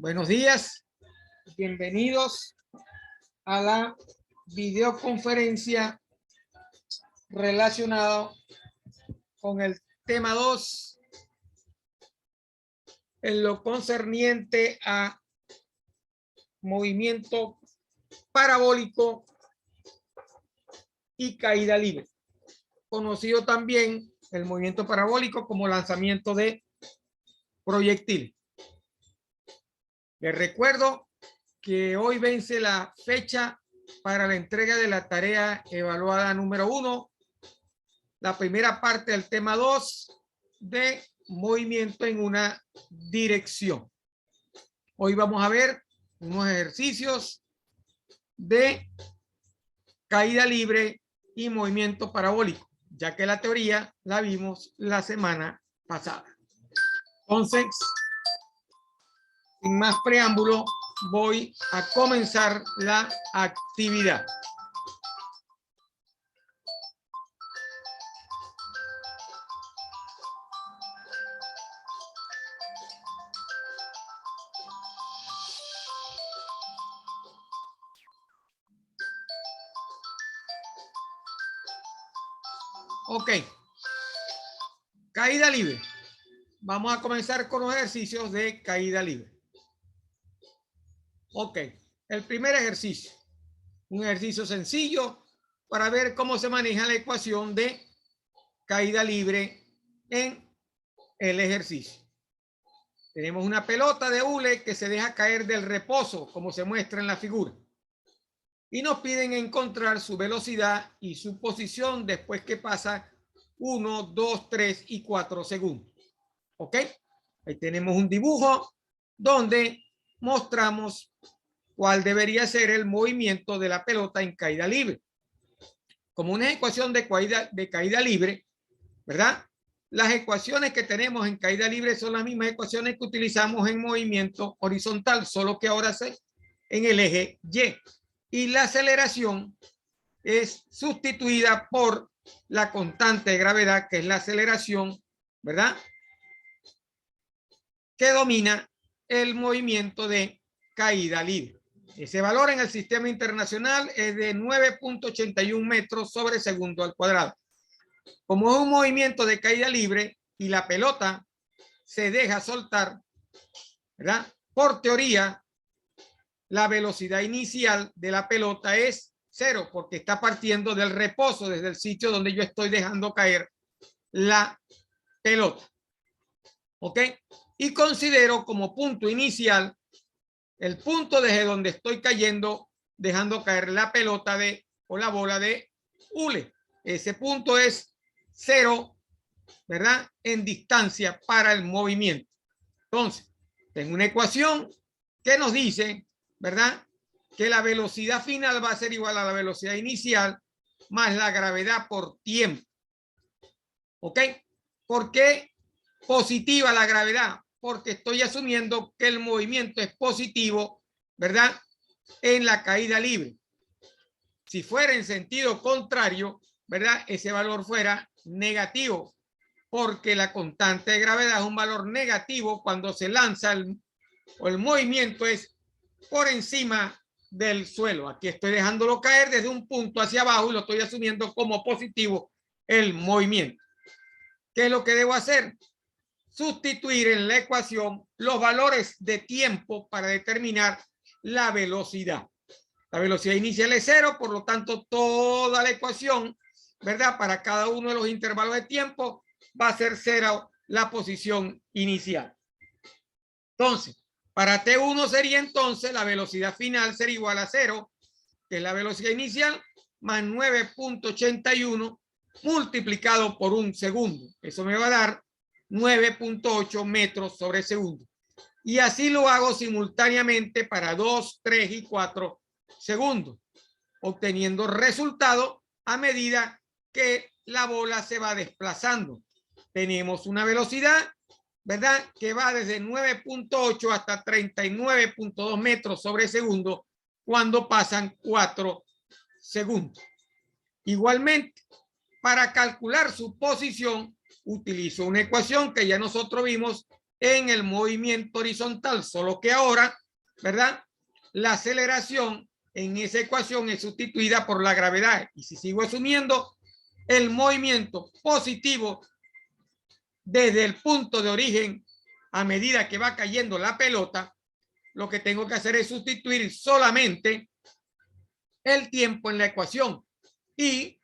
Buenos días, bienvenidos a la videoconferencia relacionada con el tema 2 en lo concerniente a movimiento parabólico y caída libre, conocido también el movimiento parabólico como lanzamiento de proyectil. Les recuerdo que hoy vence la fecha para la entrega de la tarea evaluada número 1, la primera parte del tema 2 de movimiento en una dirección. Hoy vamos a ver unos ejercicios de caída libre y movimiento parabólico, ya que la teoría la vimos la semana pasada. Entonces, sin más preámbulo, voy a comenzar la actividad. Ok. Caída libre. Vamos a comenzar con los ejercicios de caída libre. Ok. El primer ejercicio. Un ejercicio sencillo para ver cómo se maneja la ecuación de caída libre en el ejercicio. Tenemos una pelota de hule que se deja caer del reposo, como se muestra en la figura. Y nos piden encontrar su velocidad y su posición después que pasa 1, 2, 3 y 4 segundos. ¿Ok? Ahí tenemos un dibujo donde mostramos cuál debería ser el movimiento de la pelota en caída libre. Como una ecuación de caída libre, ¿verdad? Las ecuaciones que tenemos en caída libre son las mismas ecuaciones que utilizamos en movimiento horizontal, solo que ahora se en el eje Y. Y la aceleración es sustituida por la constante de gravedad, que es la aceleración, ¿verdad?, que domina el movimiento de caída libre. Ese valor en el sistema internacional es de 9.81 metros sobre segundo al cuadrado. Como es un movimiento de caída libre y la pelota se deja soltar, ¿verdad?, por teoría, la velocidad inicial de la pelota es 0, porque está partiendo del reposo desde el sitio donde yo estoy dejando caer la pelota. ¿Ok? Y considero como punto inicial el punto desde donde estoy cayendo, dejando caer la pelota o la bola de hule. Ese punto es 0, ¿verdad?, en distancia para el movimiento. Entonces, tengo una ecuación que nos dice, ¿verdad?, que la velocidad final va a ser igual a la velocidad inicial más la gravedad por tiempo. ¿Ok? ¿Por qué positiva la gravedad? Porque estoy asumiendo que el movimiento es positivo, ¿verdad?, en la caída libre. Si fuera en sentido contrario, ¿verdad?, ese valor fuera negativo, porque la constante de gravedad es un valor negativo cuando se lanza el movimiento es por encima del suelo. Aquí estoy dejándolo caer desde un punto hacia abajo y lo estoy asumiendo como positivo el movimiento. ¿Qué es lo que debo hacer? Sustituir en la ecuación los valores de tiempo para determinar la velocidad. La velocidad inicial es 0, por lo tanto toda la ecuación, ¿verdad?, para cada uno de los intervalos de tiempo va a ser 0 la posición inicial. Entonces, para T1 sería entonces la velocidad final sería igual a 0, que es la velocidad inicial, más 9.81 multiplicado por un segundo. Eso me va a dar 9.8 metros sobre segundo. Y así lo hago simultáneamente para 2, 3 y 4 segundos, obteniendo resultado a medida que la bola se va desplazando. Tenemos una velocidad, ¿verdad?, que va desde 9.8 hasta 39.2 metros sobre segundo cuando pasan 4 segundos. Igualmente, para calcular su posición, utilizo una ecuación que ya nosotros vimos en el movimiento horizontal, solo que ahora, ¿verdad? La aceleración en esa ecuación es sustituida por la gravedad. Y si sigo asumiendo el movimiento positivo desde el punto de origen a medida que va cayendo la pelota, lo que tengo que hacer es sustituir solamente el tiempo en la ecuación y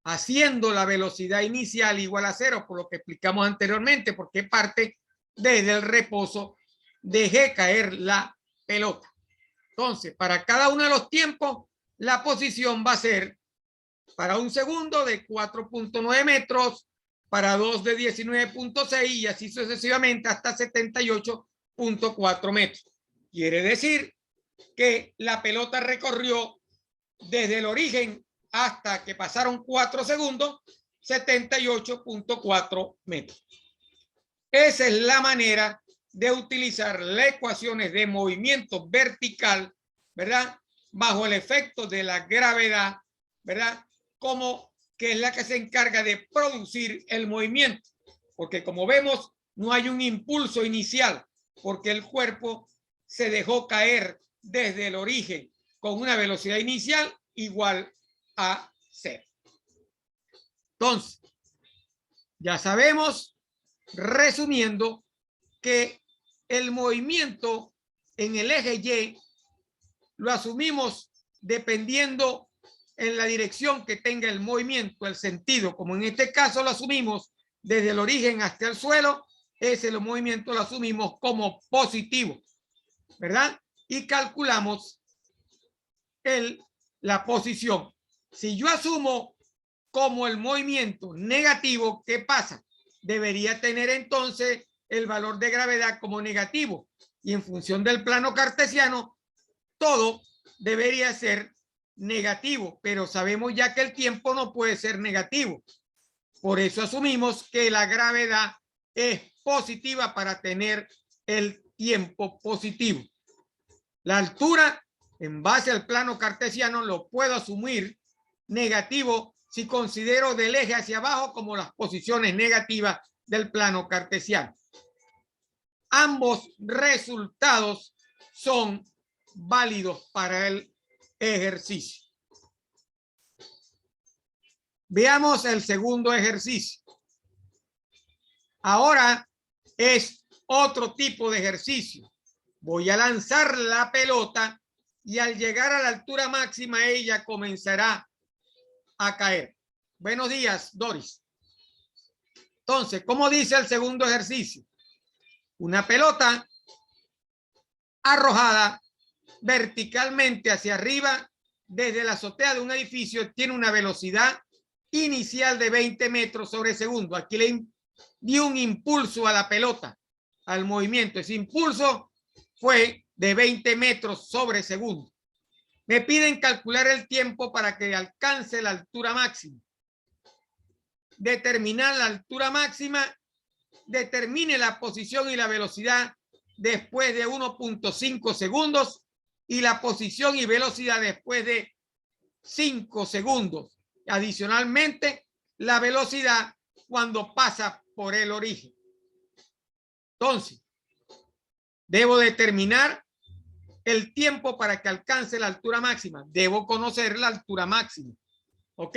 haciendo la velocidad inicial igual a 0, por lo que explicamos anteriormente, porque parte desde el reposo, dejé caer la pelota. Entonces, para cada uno de los tiempos, la posición va a ser para un segundo de 4.9 metros, para 2 de 19.6 y así sucesivamente hasta 78.4 metros. Quiere decir que la pelota recorrió desde el origen hasta que pasaron 4 segundos, 78.4 metros. Esa es la manera de utilizar las ecuaciones de movimiento vertical, ¿verdad? Bajo el efecto de la gravedad, ¿verdad? Como que es la que se encarga de producir el movimiento. Porque como vemos, no hay un impulso inicial, porque el cuerpo se dejó caer desde el origen con una velocidad inicial igual a 0. Entonces, ya sabemos, resumiendo, que el movimiento en el eje Y lo asumimos dependiendo en la dirección que tenga el movimiento, el sentido, como en este caso lo asumimos desde el origen hasta el suelo, ese movimiento lo asumimos como positivo, ¿verdad? Y calculamos la posición. Si yo asumo como el movimiento negativo, ¿qué pasa? Debería tener entonces el valor de gravedad como negativo y en función del plano cartesiano todo debería ser negativo, pero sabemos ya que el tiempo no puede ser negativo. Por eso asumimos que la gravedad es positiva para tener el tiempo positivo. La altura, en base al plano cartesiano, lo puedo asumir negativo si considero del eje hacia abajo como las posiciones negativas del plano cartesiano. Ambos resultados son válidos para el ejercicio. Veamos el segundo ejercicio. Ahora es otro tipo de ejercicio. Voy a lanzar la pelota y al llegar a la altura máxima ella comenzará a caer. Buenos días, Doris. Entonces, ¿cómo dice el segundo ejercicio? Una pelota arrojada verticalmente hacia arriba desde la azotea de un edificio tiene una velocidad inicial de 20 metros sobre segundo. Aquí le dio un impulso a la pelota, al movimiento. Ese impulso fue de 20 metros sobre segundo. Me piden calcular el tiempo para que alcance la altura máxima. Determinar la altura máxima, determine la posición y la velocidad después de 1.5 segundos y la posición y velocidad después de 5 segundos. Adicionalmente, la velocidad cuando pasa por el origen. Entonces, debo determinar el tiempo para que alcance la altura máxima. Debo conocer la altura máxima. ¿Ok?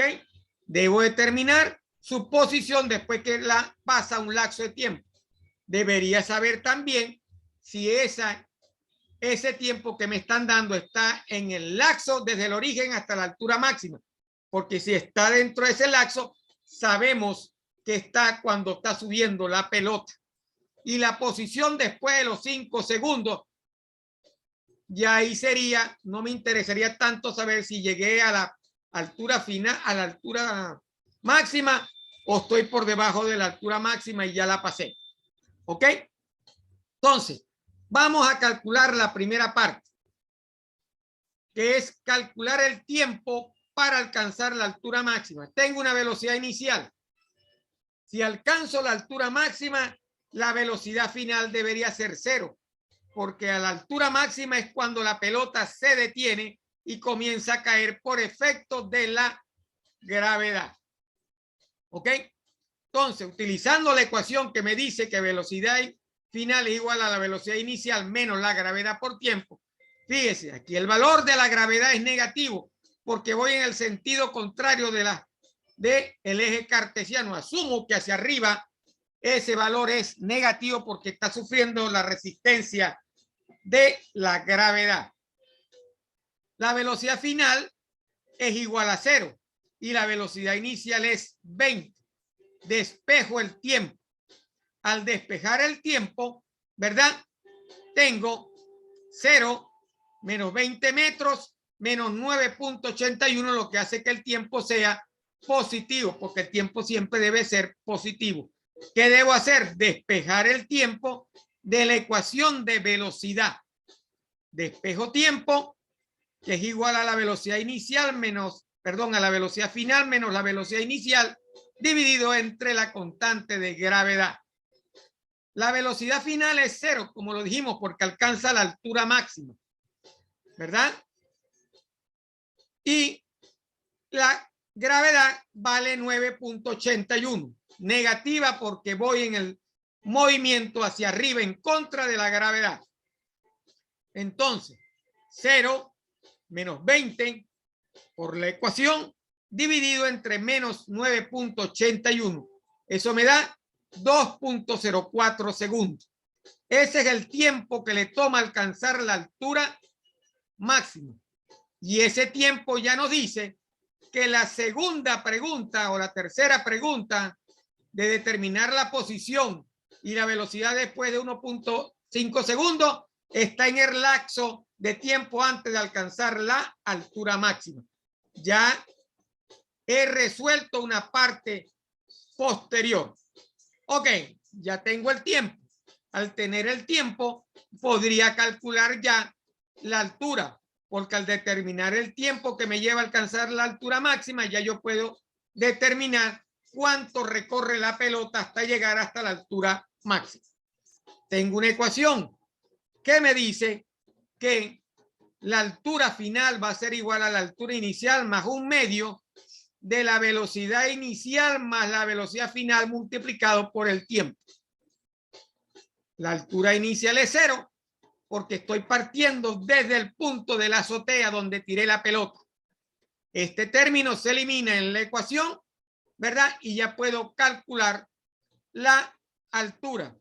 Debo determinar su posición después que la pasa un lapso de tiempo. Debería saber también si ese tiempo que me están dando está en el lapso desde el origen hasta la altura máxima. Porque si está dentro de ese lapso, sabemos que está cuando está subiendo la pelota. Y la posición después de los 5 segundos, ya ahí sería, no me interesaría tanto saber si llegué a la altura final, a la altura máxima o estoy por debajo de la altura máxima y ya la pasé. ¿Ok? Entonces, vamos a calcular la primera parte, que es calcular el tiempo para alcanzar la altura máxima. Tengo una velocidad inicial. Si alcanzo la altura máxima, la velocidad final debería ser 0, porque a la altura máxima es cuando la pelota se detiene y comienza a caer por efecto de la gravedad. ¿Ok? Entonces, utilizando la ecuación que me dice que velocidad final es igual a la velocidad inicial menos la gravedad por tiempo. Fíjese, aquí el valor de la gravedad es negativo porque voy en el sentido contrario del eje cartesiano. Asumo que hacia arriba ese valor es negativo porque está sufriendo la resistencia de la gravedad. La velocidad final es igual a 0 y la velocidad inicial es 20. Despejo el tiempo. Al despejar el tiempo, ¿verdad? Tengo 0 menos 20 metros menos 9.81, lo que hace que el tiempo sea positivo, porque el tiempo siempre debe ser positivo. ¿Qué debo hacer? Despejar el tiempo de la ecuación de velocidad. Despejo tiempo, que es igual a la velocidad inicial menos, perdón, a la velocidad final menos la velocidad inicial, dividido entre la constante de gravedad. La velocidad final es 0, como lo dijimos, porque alcanza la altura máxima, ¿verdad? Y la gravedad vale 9.81. Negativa porque voy en el movimiento hacia arriba en contra de la gravedad. Entonces, 0 menos 20 por la ecuación dividido entre menos 9.81. Eso me da 2.04 segundos. Ese es el tiempo que le toma alcanzar la altura máxima. Y ese tiempo ya nos dice que la segunda pregunta o la tercera pregunta de determinar la posición y la velocidad después de 1.5 segundos está en el lapso de tiempo antes de alcanzar la altura máxima. Ya he resuelto una parte posterior. Ok, ya tengo el tiempo. Al tener el tiempo, podría calcular ya la altura, porque al determinar el tiempo que me lleva a alcanzar la altura máxima, ya yo puedo determinar cuánto recorre la pelota hasta llegar hasta la altura máxima. Tengo una ecuación que me dice que la altura final va a ser igual a la altura inicial más un medio de la velocidad inicial más la velocidad final multiplicado por el tiempo. La altura inicial es 0 porque estoy partiendo desde el punto de la azotea donde tiré la pelota. Este término se elimina en la ecuación, ¿verdad? Y ya puedo calcular la altura.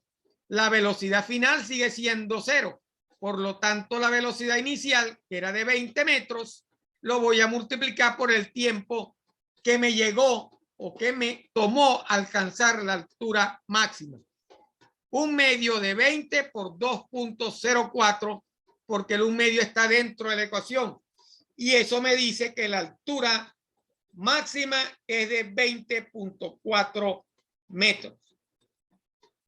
La velocidad final sigue siendo 0. Por lo tanto, la velocidad inicial, que era de 20 metros, lo voy a multiplicar por el tiempo que me llegó o que me tomó alcanzar la altura máxima. Un medio de 20 por 2.04, porque el un medio está dentro de la ecuación. Y eso me dice que la altura máxima es de 20.4 metros.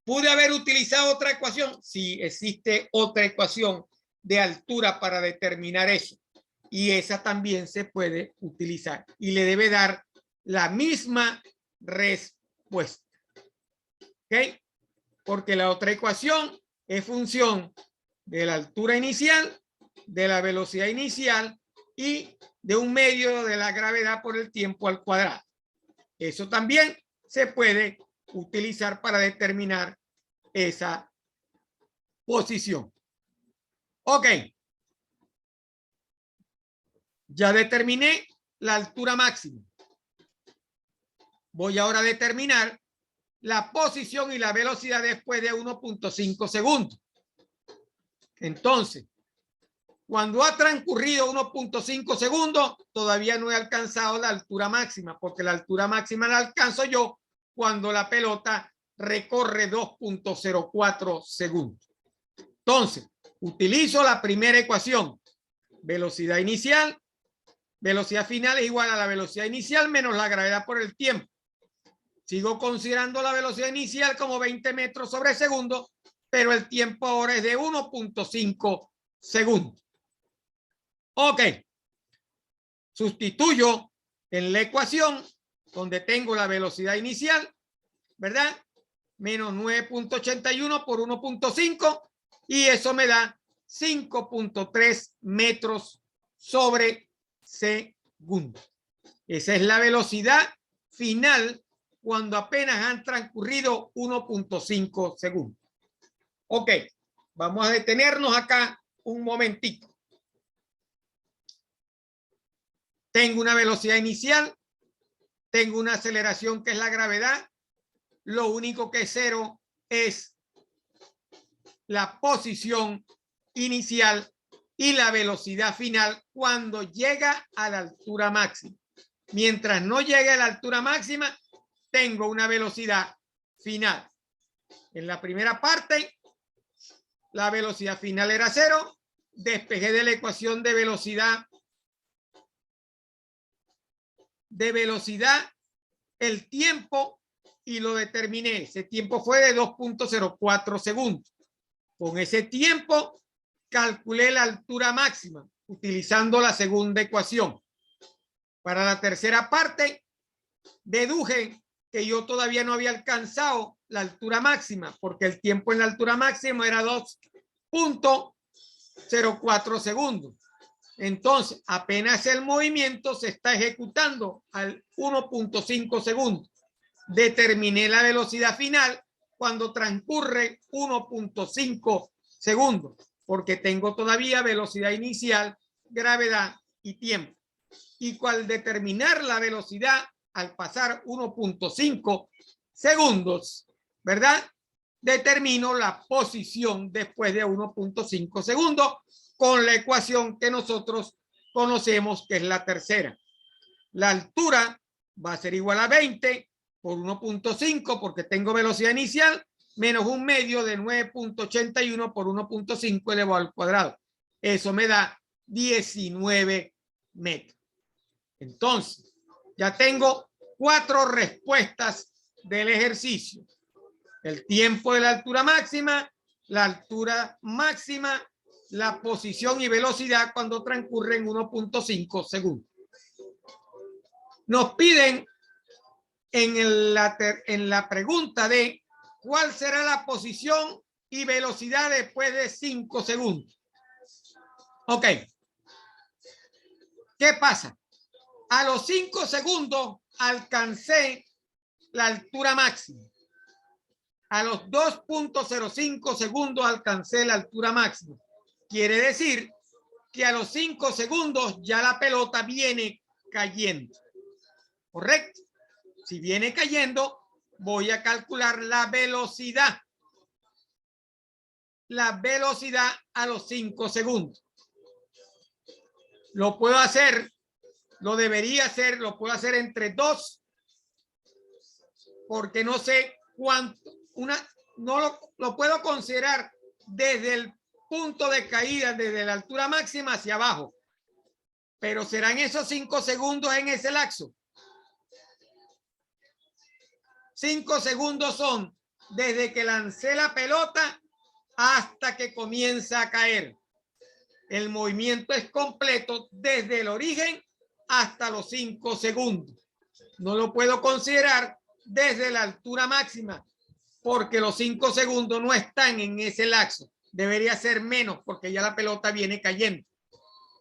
¿Pude haber utilizado otra ecuación? Sí, existe otra ecuación de altura para determinar eso. Y esa también se puede utilizar. Y le debe dar la misma respuesta. ¿Ok? Porque la otra ecuación es función de la altura inicial, de la velocidad inicial y de un medio de la gravedad por el tiempo al cuadrado. Eso también se puede utilizar para determinar esa posición. Ok. Ya determiné la altura máxima. Voy ahora a determinar la posición y la velocidad después de 1.5 segundos. Entonces, cuando ha transcurrido 1.5 segundos, todavía no he alcanzado la altura máxima, porque la altura máxima la alcanzo yo cuando la pelota recorre 2.04 segundos. Entonces, utilizo la primera ecuación. Velocidad inicial, velocidad final es igual a la velocidad inicial menos la gravedad por el tiempo. Sigo considerando la velocidad inicial como 20 metros sobre segundo, pero el tiempo ahora es de 1.5 segundos. Ok. Sustituyo en la ecuación donde tengo la velocidad inicial, ¿verdad? Menos 9.81 por 1.5 y eso me da 5.3 metros sobre segundo. Esa es la velocidad final cuando apenas han transcurrido 1.5 segundos. Ok, vamos a detenernos acá un momentito. Tengo una velocidad inicial, tengo una aceleración que es la gravedad. Lo único que es cero es la posición inicial y la velocidad final cuando llega a la altura máxima. Mientras no llegue a la altura máxima, tengo una velocidad final. En la primera parte, la velocidad final era cero. Despejé de la ecuación de velocidad el tiempo y lo determiné. Ese tiempo fue de 2.04 segundos. Con ese tiempo calculé la altura máxima utilizando la segunda ecuación. Para la tercera parte, deduje que yo todavía no había alcanzado la altura máxima porque el tiempo en la altura máxima era 2.04 segundos. Entonces, apenas el movimiento se está ejecutando al 1.5 segundos. Determiné la velocidad final cuando transcurre 1.5 segundos, porque tengo todavía velocidad inicial, gravedad y tiempo. Y al determinar la velocidad al pasar 1.5 segundos, ¿verdad? Determino la posición después de 1.5 segundos con la ecuación que nosotros conocemos, que es la tercera. La altura va a ser igual a 20 por 1.5 porque tengo velocidad inicial menos un medio de 9.81 por 1.5 elevado al cuadrado. Eso me da 19 metros. Entonces, ya tengo 4 respuestas del ejercicio. El tiempo de la altura máxima, la posición y velocidad cuando transcurren 1.5 segundos. Nos piden en la pregunta de cuál será la posición y velocidad después de 5 segundos. Ok. ¿Qué pasa? A los 5 segundos alcancé la altura máxima. A los 2.05 segundos alcancé la altura máxima. Quiere decir que a los 5 segundos ya la pelota viene cayendo. ¿Correcto? Si viene cayendo, voy a calcular la velocidad. La velocidad a los 5 segundos. Lo puedo hacer, lo debería hacer, lo puedo hacer entre 2, porque no sé cuánto, no lo puedo considerar desde el punto de caída, desde la altura máxima hacia abajo. Pero serán esos 5 segundos en ese lapso. 5 segundos son desde que lancé la pelota hasta que comienza a caer. El movimiento es completo desde el origen hasta los 5 segundos. No lo puedo considerar desde la altura máxima porque los 5 segundos no están en ese lapso. Debería ser menos porque ya la pelota viene cayendo.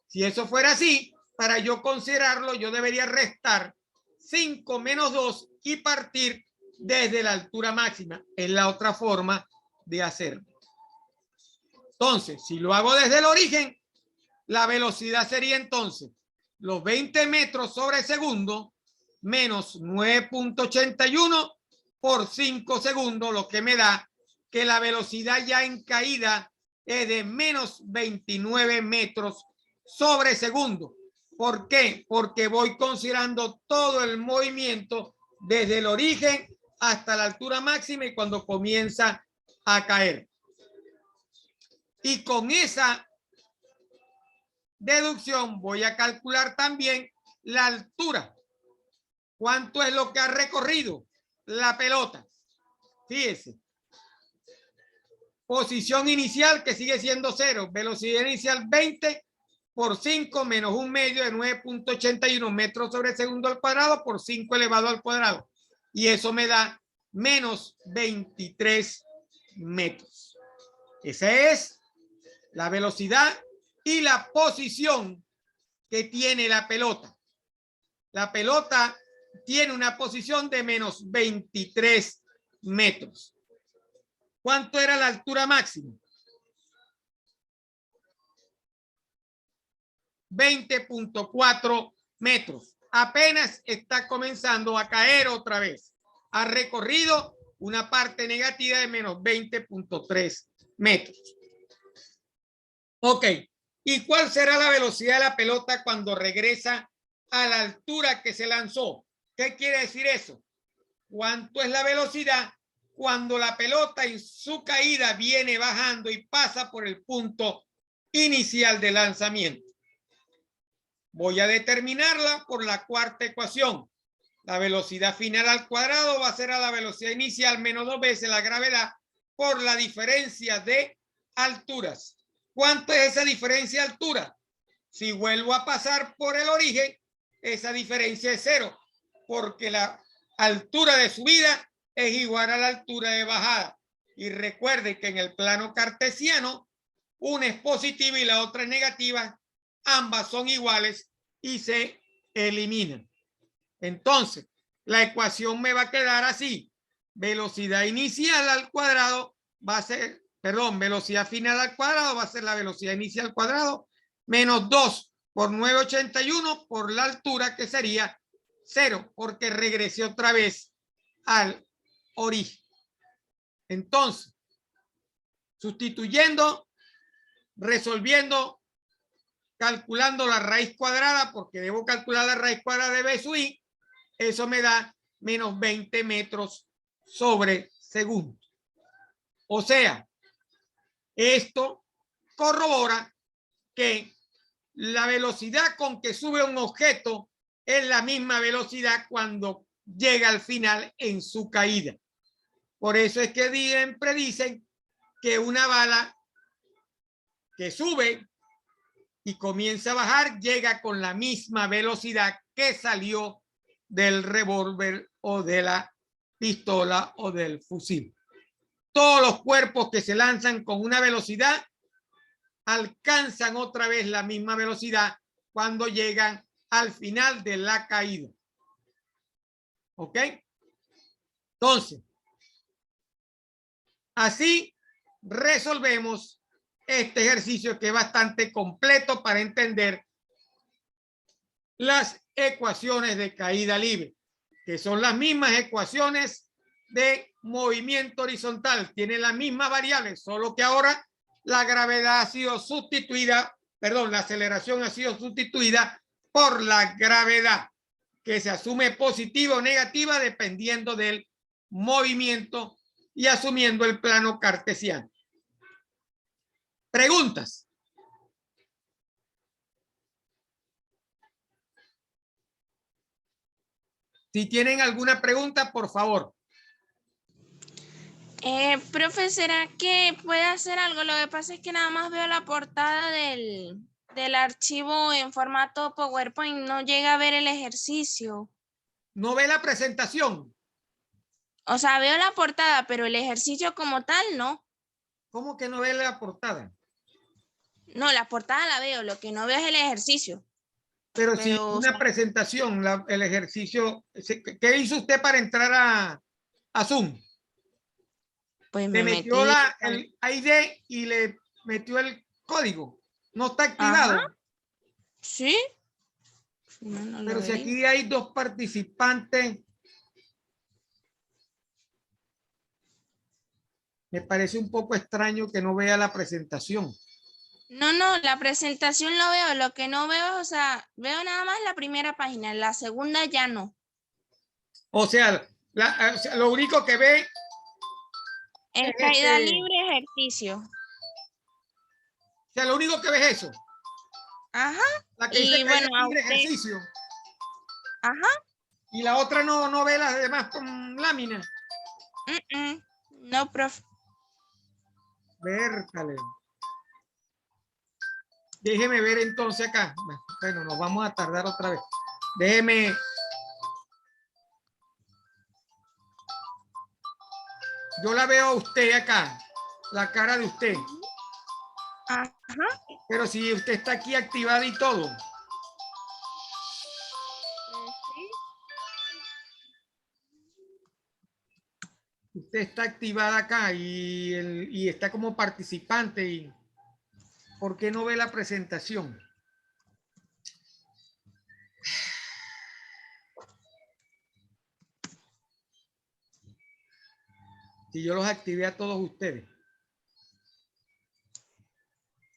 Si eso fuera así, para yo considerarlo, yo debería restar 5 menos 2 y partir desde la altura máxima. Es la otra forma de hacerlo. Entonces, si lo hago desde el origen, la velocidad sería entonces los 20 metros sobre segundo menos 9.81 por 5 segundos, lo que me da que la velocidad ya en caída es de menos 29 metros sobre segundo. ¿Por qué? Porque voy considerando todo el movimiento desde el origen hasta la altura máxima y cuando comienza a caer. Y con esa deducción voy a calcular también la altura. ¿Cuánto es lo que ha recorrido la pelota? Fíjese. Posición inicial que sigue siendo 0. Velocidad inicial 20 por 5 menos un medio de 9.81 metros sobre segundo al cuadrado por 5 elevado al cuadrado. Y eso me da menos 23 metros. Esa es la velocidad y la posición que tiene la pelota. La pelota tiene una posición de menos 23 metros. ¿Cuánto era la altura máxima? 20.4 metros. Apenas está comenzando a caer otra vez. Ha recorrido una parte negativa de menos 20.3 metros. Ok. ¿Y cuál será la velocidad de la pelota cuando regresa a la altura que se lanzó? ¿Qué quiere decir eso? ¿Cuánto es la velocidad cuando la pelota en su caída viene bajando y pasa por el punto inicial de lanzamiento? Voy a determinarla por la cuarta ecuación. La velocidad final al cuadrado va a ser a la velocidad inicial menos 2 veces la gravedad por la diferencia de alturas. ¿Cuánto es esa diferencia de altura? Si vuelvo a pasar por el origen, esa diferencia es 0, porque la altura de subida es igual a la altura de bajada. Y recuerde que en el plano cartesiano, una es positiva y la otra es negativa. Ambas son iguales y se eliminan. Entonces, la ecuación me va a quedar así. Velocidad inicial al cuadrado va a ser, perdón, velocidad final al cuadrado va a ser la velocidad inicial al cuadrado menos 2 por 981 por la altura, que sería 0, porque regresé otra vez al origen. Entonces, sustituyendo, resolviendo, calculando la raíz cuadrada, porque debo calcular la raíz cuadrada de B sub I, eso me da menos 20 metros sobre segundo. O sea, esto corrobora que la velocidad con que sube un objeto es la misma velocidad cuando llega al final en su caída. Por eso es que siempre dicen que una bala que sube y comienza a bajar llega con la misma velocidad que salió del revólver o de la pistola o del fusil. Todos los cuerpos que se lanzan con una velocidad alcanzan otra vez la misma velocidad cuando llegan al final de la caída. ¿Ok? Entonces, así resolvemos este ejercicio, que es bastante completo para entender las ecuaciones de caída libre, que son las mismas ecuaciones de movimiento horizontal. Tienen las mismas variables, solo que ahora la gravedad ha sido sustituida, perdón, la aceleración ha sido sustituida por la gravedad, que se asume positiva o negativa dependiendo del movimiento y asumiendo el plano cartesiano. ¿Preguntas? Si tienen alguna pregunta, por favor. Profe, ¿será que puede hacer algo? Lo que pasa es que nada más veo la portada del archivo en formato PowerPoint, no llega a ver el ejercicio. ¿No ve la presentación? O sea, veo la portada, pero el ejercicio como tal, no. ¿Cómo que no ve la portada? No, la portada la veo, lo que no veo es el ejercicio. Pero si una presentación, el ejercicio, ¿qué hizo usted para entrar a Zoom? Pues Le me metió metí. el ID y le metió el código. No está activado. Ajá. ¿Sí? No Pero lo si vería. aquí hay dos participantes, me parece un poco extraño que no vea la presentación. No, la presentación lo veo, lo que no veo, o sea, veo nada más la primera página, la segunda ya no. O sea, lo único que ve En es caída libre, ejercicio. O sea, lo único que ve es eso. Ajá. La que dice Y caída bueno, a libre, usted. ejercicio. Ajá. Y la otra no ve las demás con láminas. No, profe. Vértale. Déjeme ver entonces acá. Bueno, nos vamos a tardar otra vez. Déjeme. Yo la veo a usted acá. La cara de usted. Ajá. Pero si usted está aquí activada y todo. Sí. Usted está activada acá y está como participante. Y ¿por qué no ve la presentación? Si yo los activé a todos ustedes.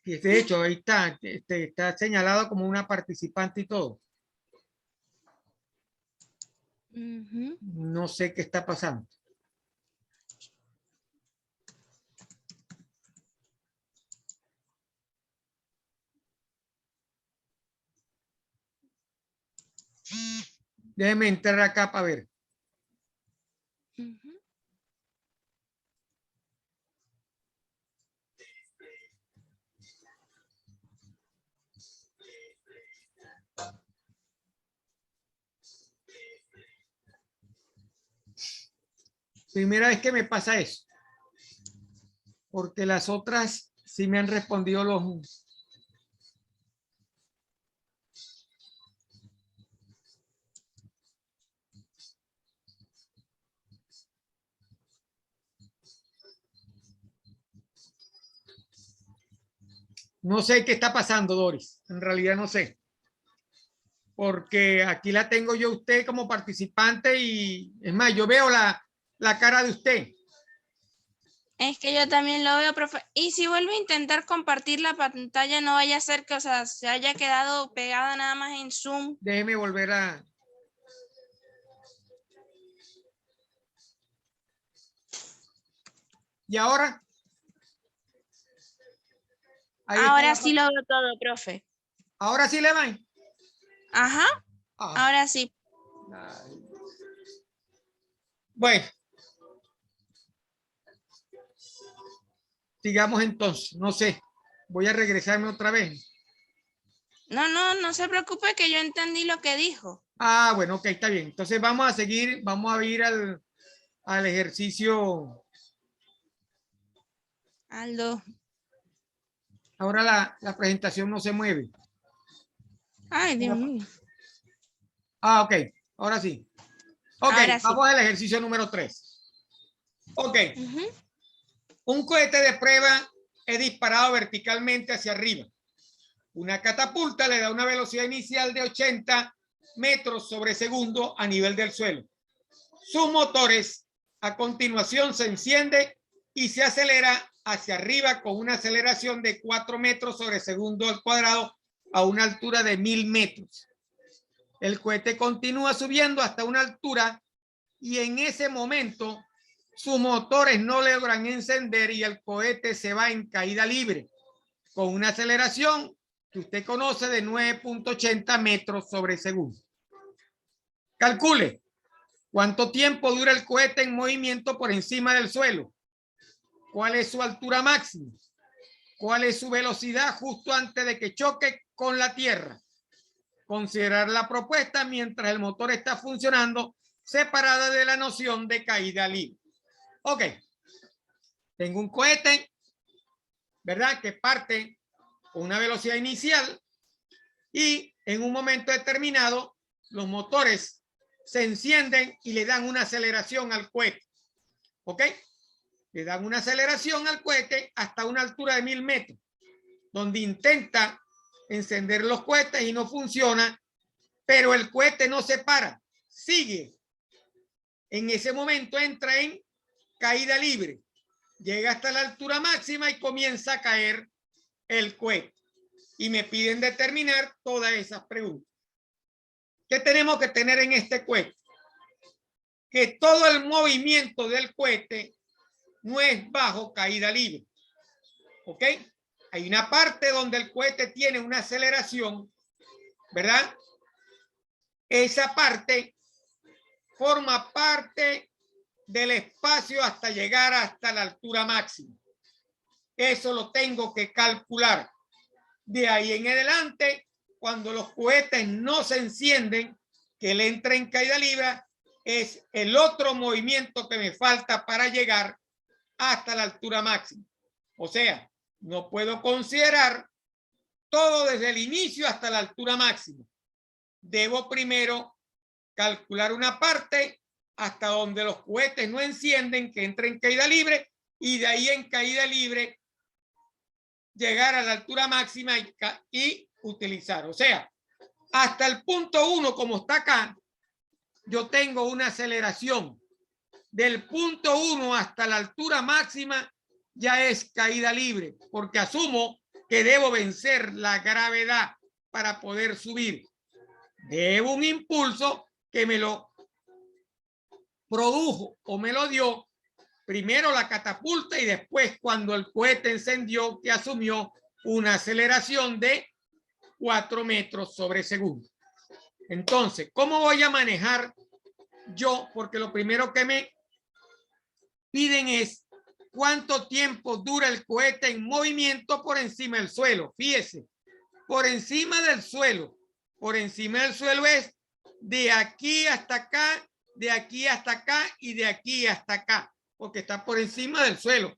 Y de hecho, ahí está, está señalado como una participante y todo. No sé qué está pasando. Déjeme entrar acá para ver. Primera vez que me pasa eso. Porque las otras sí me han respondido los... No sé qué está pasando, Doris. En realidad no sé. Porque aquí la tengo yo a usted como participante y es más, yo veo la cara de usted. Es que yo también lo veo, profe. Y si vuelvo a intentar compartir la pantalla, no vaya a ser que, o sea, se haya quedado pegada nada más en Zoom. Déjeme volver a... ¿Y ahora? Ahí Ahora está sí lo veo todo, profe. ¿Ahora sí le van? Ajá. Ah. Ahora sí. Bueno. Sigamos entonces. No sé. Voy a regresarme otra vez. No se preocupe que yo entendí lo que dijo. Ah, bueno, ok, está bien. Entonces vamos a seguir, vamos a ir al ejercicio. Aldo. Ahora la presentación no se mueve. Ay, Dios mío. Ah, ok. Ahora sí. Ok, Ahora sí. vamos al ejercicio número 3. Ok. Un cohete de prueba es disparado verticalmente hacia arriba. Una catapulta le da una velocidad inicial de 80 metros sobre segundo a nivel del suelo. Sus motores a continuación se enciende y se acelera hacia arriba con una aceleración de 4 metros sobre segundo al cuadrado a una altura de 1000 metros. El cohete continúa subiendo hasta una altura y en ese momento sus motores no logran encender y el cohete se va en caída libre con una aceleración que usted conoce de 9.80 metros sobre segundo. Calcule cuánto tiempo dura el cohete en movimiento por encima del suelo, cuál es su altura máxima, cuál es su velocidad justo antes de que choque con la tierra. Considerar la propuesta mientras el motor está funcionando separada de la noción de caída libre. Ok, tengo un cohete, ¿verdad? Que parte con una velocidad inicial y en un momento determinado los motores se encienden y le dan una aceleración al cohete. ¿Ok? Le dan una aceleración al cohete hasta una altura de 1000 metros, donde intenta encender los cohetes y no funciona, pero el cohete no se para, sigue. En ese momento entra en caída libre, llega hasta la altura máxima y comienza a caer el cohete. Y me piden determinar todas esas preguntas. ¿Qué tenemos que tener en este cohete? Que todo el movimiento del cohete no es bajo caída libre. ¿Ok? Hay una parte donde el cohete tiene una aceleración, ¿verdad? Esa parte forma parte del espacio hasta llegar hasta la altura máxima. Eso lo tengo que calcular. De ahí en adelante, cuando los cohetes no se encienden, que él entra en caída libre, es el otro movimiento que me falta para llegar hasta la altura máxima. O sea, no puedo considerar todo desde el inicio hasta la altura máxima. Debo primero calcular una parte hasta donde los cohetes no encienden, que entre en caída libre, y de ahí en caída libre llegar a la altura máxima y utilizar. O sea, hasta el punto 1, como está acá, yo tengo una aceleración. Del punto 1 hasta la altura máxima ya es caída libre, porque asumo que debo vencer la gravedad para poder subir. Debo un impulso que me lo produjo o me lo dio primero la catapulta y después cuando el cohete encendió, que asumió una aceleración de 4 metros sobre segundo. Entonces, ¿cómo voy a manejar yo? Porque lo primero que me piden es cuánto tiempo dura el cohete en movimiento por encima del suelo. Fíjese, por encima del suelo. Por encima del suelo es de aquí hasta acá, de aquí hasta acá y de aquí hasta acá, porque está por encima del suelo.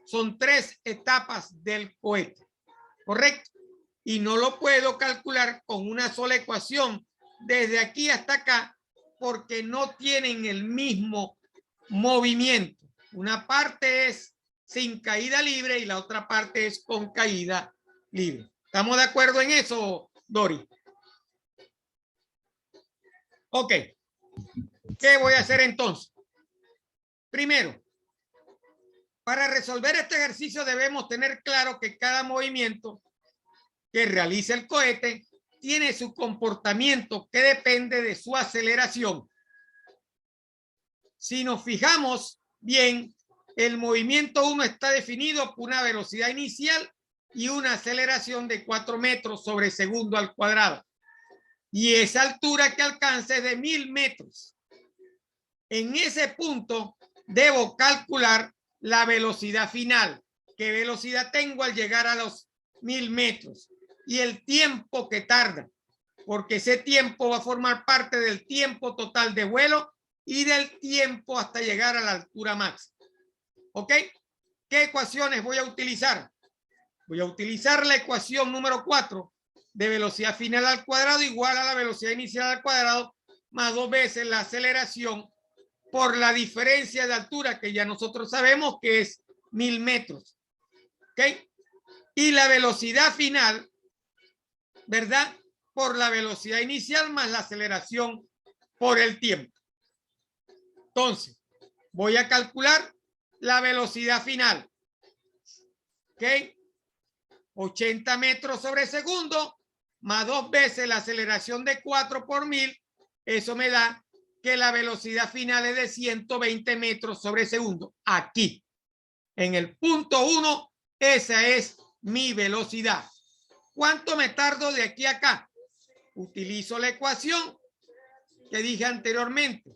Son 3 etapas del cohete, ¿correcto? Y no lo puedo calcular con una sola ecuación desde aquí hasta acá, porque no tienen el mismo movimiento. Una parte es sin caída libre y la otra parte es con caída libre. ¿Estamos de acuerdo en eso, Dori? Ok. ¿Qué voy a hacer entonces? Primero, para resolver este ejercicio debemos tener claro que cada movimiento que realiza el cohete tiene su comportamiento que depende de su aceleración. Si nos fijamos bien, el movimiento 1 está definido por una velocidad inicial y una aceleración de 4 metros sobre segundo al cuadrado. Y esa altura que alcanza es de 1000 metros. En ese punto debo calcular la velocidad final. ¿Qué velocidad tengo al llegar a los 1000 metros? Y el tiempo que tarda, porque ese tiempo va a formar parte del tiempo total de vuelo y del tiempo hasta llegar a la altura máxima. ¿Ok? ¿Qué ecuaciones voy a utilizar? Voy a utilizar la ecuación número 4 de velocidad final al cuadrado igual a la velocidad inicial al cuadrado más 2 veces la aceleración por la diferencia de altura que ya nosotros sabemos que es 1000 metros. ¿Ok? Y la velocidad final, ¿verdad? Por la velocidad inicial más la aceleración por el tiempo. Entonces, voy a calcular la velocidad final. ¿Ok? 80 metros sobre segundo más 2 veces la aceleración de 4 por 1000. Eso me da que la velocidad final es de 120 metros sobre segundo. Aquí, en el punto 1, esa es mi velocidad. ¿Cuánto me tardo de aquí a acá? Utilizo la ecuación que dije anteriormente,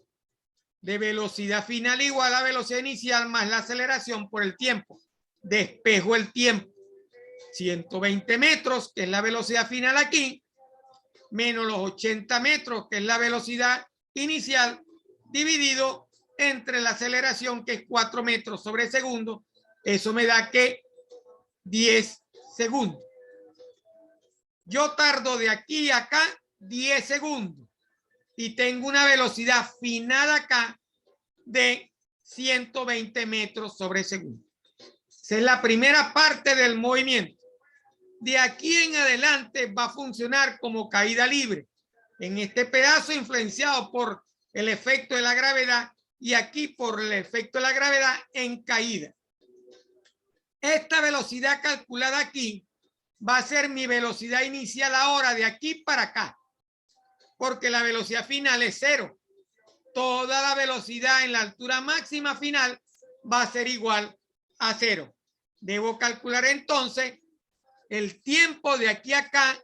de velocidad final igual a velocidad inicial más la aceleración por el tiempo. Despejo el tiempo. 120 metros, que es la velocidad final aquí, menos los 80 metros, que es la velocidad inicial, dividido entre la aceleración, que es 4 metros sobre segundo. Eso me da que 10 segundos. Yo tardo de aquí a acá 10 segundos y tengo una velocidad final acá de 120 metros sobre segundo. Esa es la primera parte del movimiento. De aquí en adelante va a funcionar como caída libre. En este pedazo influenciado por el efecto de la gravedad y aquí por el efecto de la gravedad en caída. Esta velocidad calculada aquí va a ser mi velocidad inicial ahora de aquí para acá, porque la velocidad final es 0. Toda la velocidad en la altura máxima final va a ser igual a 0. Debo calcular entonces el tiempo de aquí a acá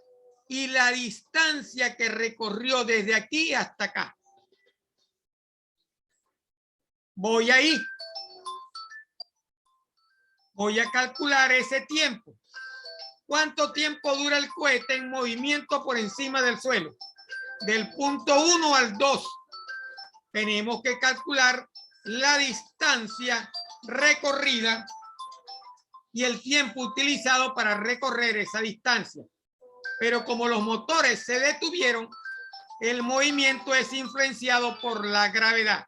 y la distancia que recorrió desde aquí hasta acá. Voy ahí. Voy a calcular ese tiempo. ¿Cuánto tiempo dura el cohete en movimiento por encima del suelo? Del punto 1 al 2. Tenemos que calcular la distancia recorrida y el tiempo utilizado para recorrer esa distancia. Pero como los motores se detuvieron, el movimiento es influenciado por la gravedad.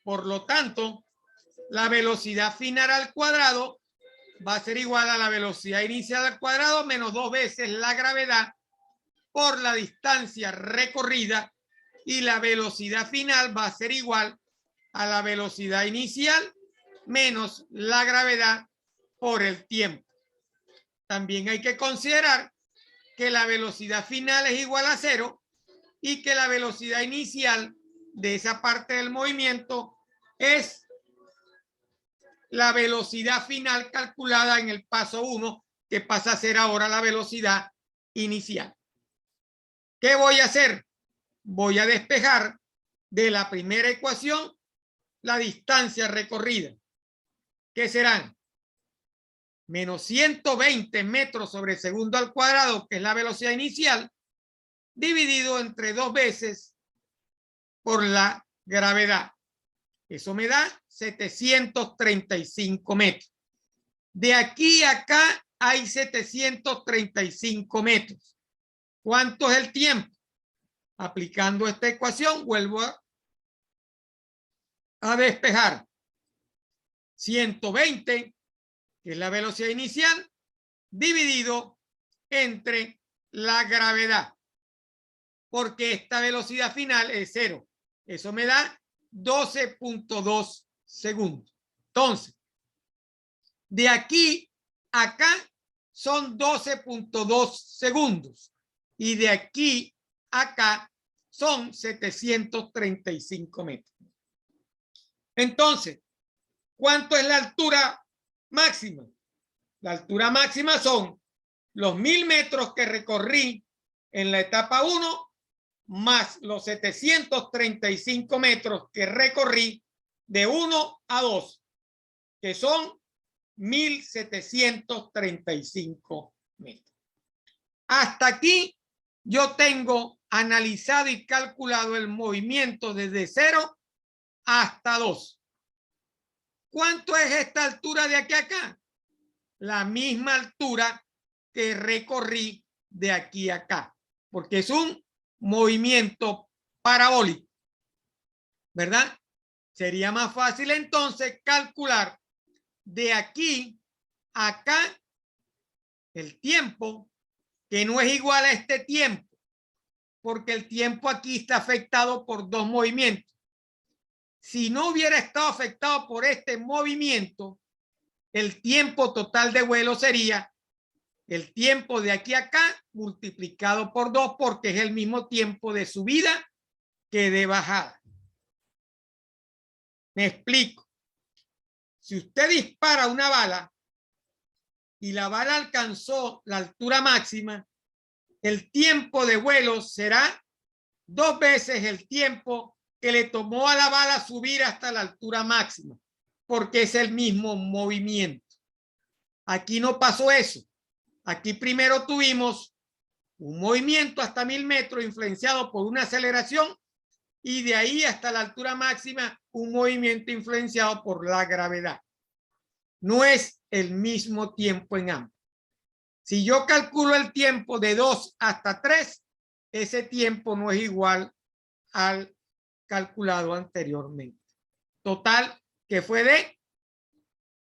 Por lo tanto, la velocidad final al cuadrado va a ser igual a la velocidad inicial al cuadrado menos 2 veces la gravedad por la distancia recorrida, y la velocidad final va a ser igual a la velocidad inicial menos la gravedad por el tiempo. También hay que considerar que la velocidad final es igual a 0 y que la velocidad inicial de esa parte del movimiento es la velocidad final calculada en el paso 1, que pasa a ser ahora la velocidad inicial. ¿Qué voy a hacer? Voy a despejar de la primera ecuación la distancia recorrida, que serán menos 120 metros sobre segundo al cuadrado, que es la velocidad inicial, dividido entre 2 veces por la gravedad. Eso me da 735 metros. De aquí a acá hay 735 metros. ¿Cuánto es el tiempo? Aplicando esta ecuación, vuelvo a despejar. 120, que es la velocidad inicial, dividido entre la gravedad, porque esta velocidad final es 0. Eso me da 12.2 segundos. Entonces, de aquí a acá son 12.2 segundos y de aquí a acá son 735 metros. Entonces, ¿cuánto es la altura máxima? La altura máxima son los 1000 metros que recorrí en la etapa 1 más los 735 metros que recorrí de 1 a 2, que son 1735 metros. Hasta aquí yo tengo analizado y calculado el movimiento desde 0 hasta 2. ¿Cuánto es esta altura de aquí a acá? La misma altura que recorrí de aquí a acá, porque es un movimiento parabólico, ¿verdad? Sería más fácil entonces calcular de aquí a acá el tiempo, que no es igual a este tiempo, porque el tiempo aquí está afectado por 2 movimientos. Si no hubiera estado afectado por este movimiento, el tiempo total de vuelo sería el tiempo de aquí a acá multiplicado por 2, porque es el mismo tiempo de subida que de bajada. Me explico. Si usted dispara una bala y la bala alcanzó la altura máxima, el tiempo de vuelo será 2 veces el tiempo que le tomó a la bala subir hasta la altura máxima, porque es el mismo movimiento. Aquí no pasó eso. Aquí primero tuvimos un movimiento hasta 1000 metros influenciado por una aceleración, y de ahí hasta la altura máxima un movimiento influenciado por la gravedad. No es el mismo tiempo en ambos. Si yo calculo el tiempo de 2 hasta 3, ese tiempo no es igual al calculado anteriormente. Total, que fue de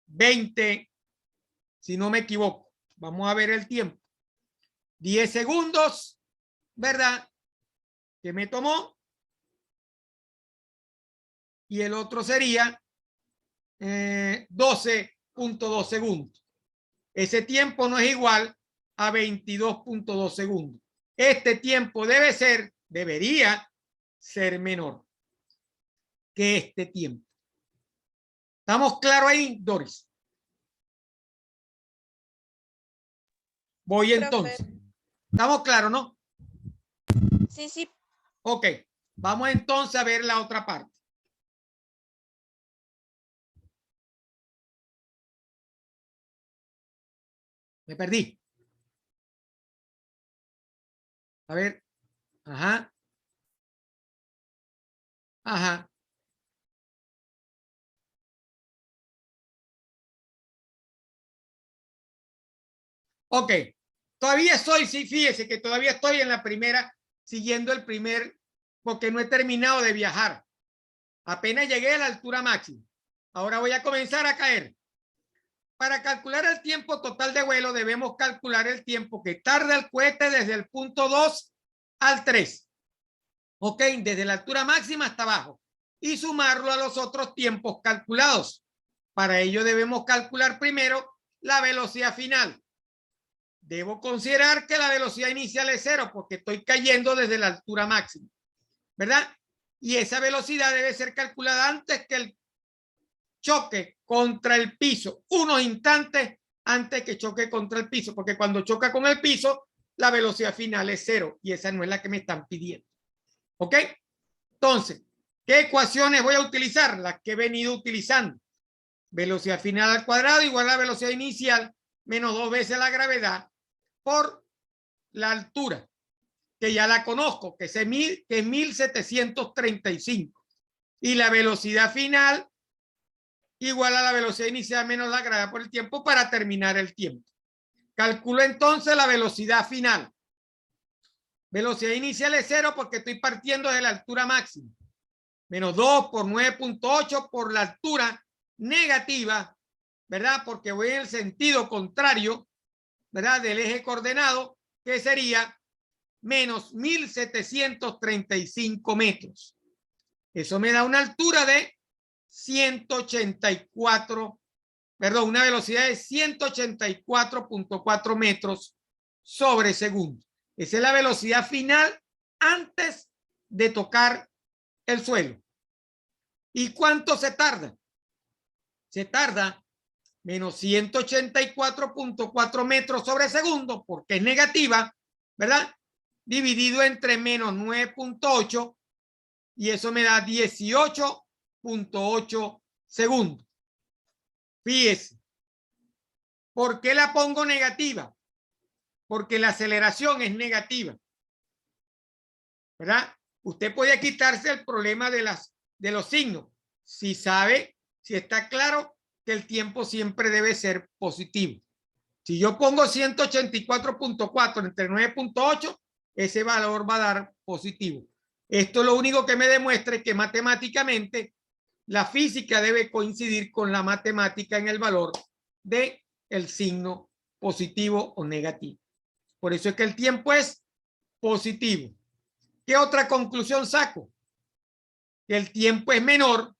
20, si no me equivoco. Vamos a ver el tiempo. 10 segundos, ¿verdad? Que me tomó. Y el otro sería 12.2 segundos. Ese tiempo no es igual a 22.2 segundos. Este tiempo debería ser menor que este tiempo. ¿Estamos claros ahí, Doris? Voy entonces. ¿Estamos claros, no? Sí, sí. Ok, vamos entonces a ver la otra parte. Me perdí. A ver. Ajá. Ajá. Ok. Todavía estoy, sí, fíjese que todavía estoy en la primera, siguiendo el primer, porque no he terminado de viajar. Apenas llegué a la altura máxima. Ahora voy a comenzar a caer. Para calcular el tiempo total de vuelo debemos calcular el tiempo que tarda el cohete desde el punto 2 al 3. Ok, desde la altura máxima hasta abajo. Y sumarlo a los otros tiempos calculados. Para ello debemos calcular primero la velocidad final. Debo considerar que la velocidad inicial es 0 porque estoy cayendo desde la altura máxima, ¿verdad? Y esa velocidad debe ser calculada antes que el choque contra el piso, unos instantes antes que choque contra el piso, porque cuando choca con el piso, la velocidad final es 0 y esa no es la que me están pidiendo. ¿Ok? Entonces, ¿qué ecuaciones voy a utilizar? Las que he venido utilizando. Velocidad final al cuadrado igual a la velocidad inicial menos 2 veces la gravedad por la altura, que ya la conozco, que es 1735. Y la velocidad final igual a la velocidad inicial menos la gravedad por el tiempo para terminar el tiempo. Calculo entonces la velocidad final. Velocidad inicial es 0 porque estoy partiendo de la altura máxima. Menos 2 por 9.8 por la altura negativa, ¿verdad? Porque voy en el sentido contrario, ¿verdad? Del eje coordenado, que sería menos 1735 metros. Eso me da una altura de 184, perdón, una velocidad de 184.4 metros sobre segundo. Esa es la velocidad final antes de tocar el suelo. ¿Y cuánto se tarda? Se tarda menos 184.4 metros sobre segundo, porque es negativa, ¿verdad? Dividido entre menos 9.8 y eso me da 18.8 segundos. Fíjese. ¿Por qué la pongo negativa? Porque la aceleración es negativa, ¿verdad? Usted puede quitarse el problema de los signos si sabe, si está claro que el tiempo siempre debe ser positivo. Si yo pongo 184.4 entre 9.8, ese valor va a dar positivo. Esto lo único que me demuestra es que matemáticamente la física debe coincidir con la matemática en el valor del signo positivo o negativo. Por eso es que el tiempo es positivo. ¿Qué otra conclusión saco? Que el tiempo es menor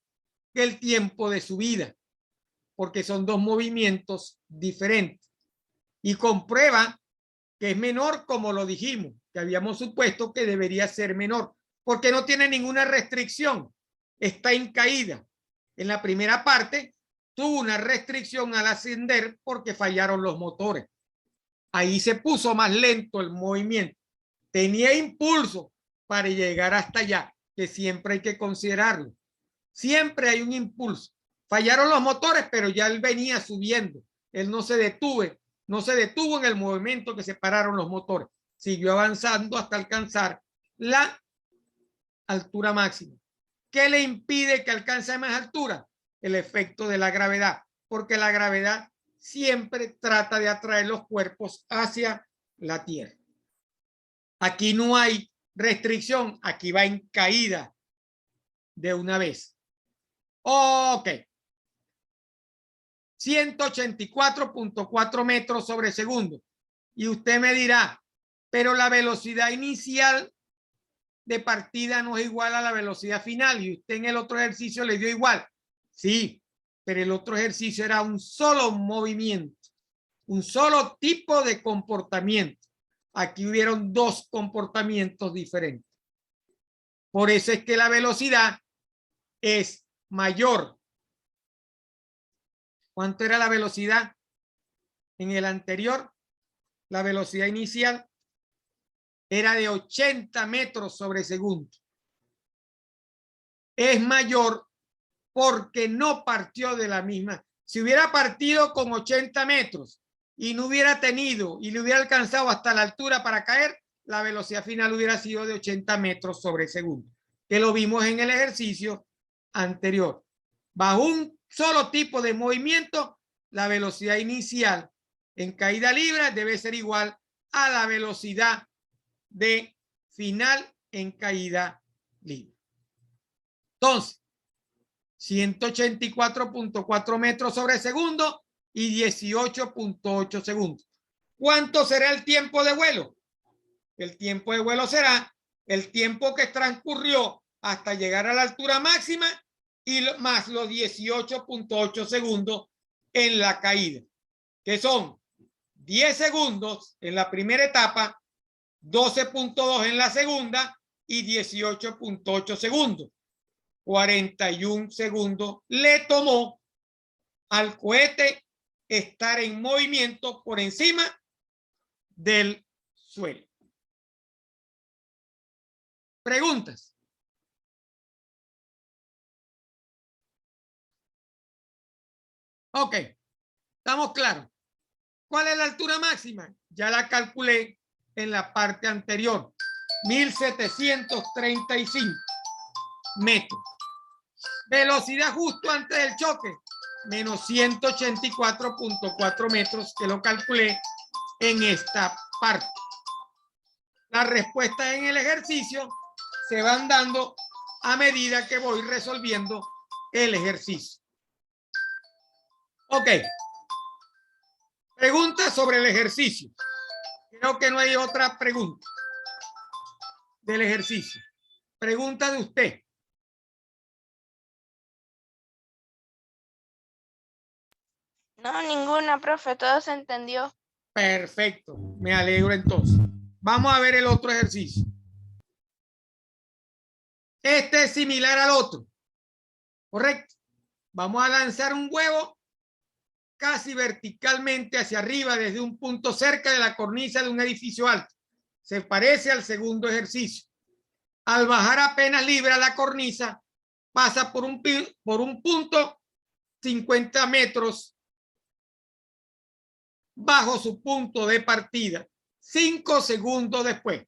que el tiempo de subida, porque son dos movimientos diferentes. Y comprueba que es menor como lo dijimos, que habíamos supuesto que debería ser menor, porque no tiene ninguna restricción, está en caída. En la primera parte tuvo una restricción al ascender porque fallaron los motores. Ahí se puso más lento el movimiento. Tenía impulso para llegar hasta allá, que siempre hay que considerarlo. Siempre hay un impulso. Fallaron los motores, pero ya él venía subiendo. Él no se detuvo en el movimiento que se pararon los motores. Siguió avanzando hasta alcanzar la altura máxima. ¿Qué le impide que alcance más altura? El efecto de la gravedad, porque la gravedad siempre trata de atraer los cuerpos hacia la Tierra. Aquí no hay restricción, aquí va en caída de una vez. Ok. 184.4 metros sobre segundo. Y usted me dirá, pero la velocidad inicial de partida no es igual a la velocidad final y usted en el otro ejercicio le dio igual. Sí, pero el otro ejercicio era un solo movimiento, un solo tipo de comportamiento. Aquí hubieron dos comportamientos diferentes. Por eso es que la velocidad es mayor. ¿Cuánto era la velocidad en el anterior? La velocidad inicial era de 80 metros sobre segundo. Es mayor porque no partió de la misma. Si hubiera partido con 80 metros y no hubiera tenido y le hubiera alcanzado hasta la altura para caer, la velocidad final hubiera sido de 80 metros sobre segundo, que lo vimos en el ejercicio anterior. Bajo un solo tipo de movimiento, la velocidad inicial en caída libre debe ser igual a la velocidad de final en caída libre. Entonces, 184.4 metros sobre segundo y 18.8 segundos. ¿Cuánto será el tiempo de vuelo? El tiempo de vuelo será el tiempo que transcurrió hasta llegar a la altura máxima y más los 18.8 segundos en la caída, que son 10 segundos en la primera etapa, 12.2 en la segunda y 18.8 segundos. 41 segundos le tomó al cohete estar en movimiento por encima del suelo. ¿Preguntas? Ok, estamos claros. ¿Cuál es la altura máxima? Ya la calculé en la parte anterior. 1735 metros. Velocidad justo antes del choque, menos 184.4 metros, que lo calculé en esta parte. Las respuestas en el ejercicio se van dando a medida que voy resolviendo el ejercicio. Ok. Pregunta sobre el ejercicio. Creo que no hay otra pregunta del ejercicio. Pregunta de usted. No, ninguna, profe, todo se entendió. Perfecto, me alegro entonces. Vamos a ver el otro ejercicio. Este es similar al otro. Correcto. Vamos a lanzar un huevo casi verticalmente hacia arriba desde un punto cerca de la cornisa de un edificio alto. Se parece al segundo ejercicio. Al bajar apenas libra la cornisa, pasa por un punto 50 metros bajo su punto de partida. 5 segundos después.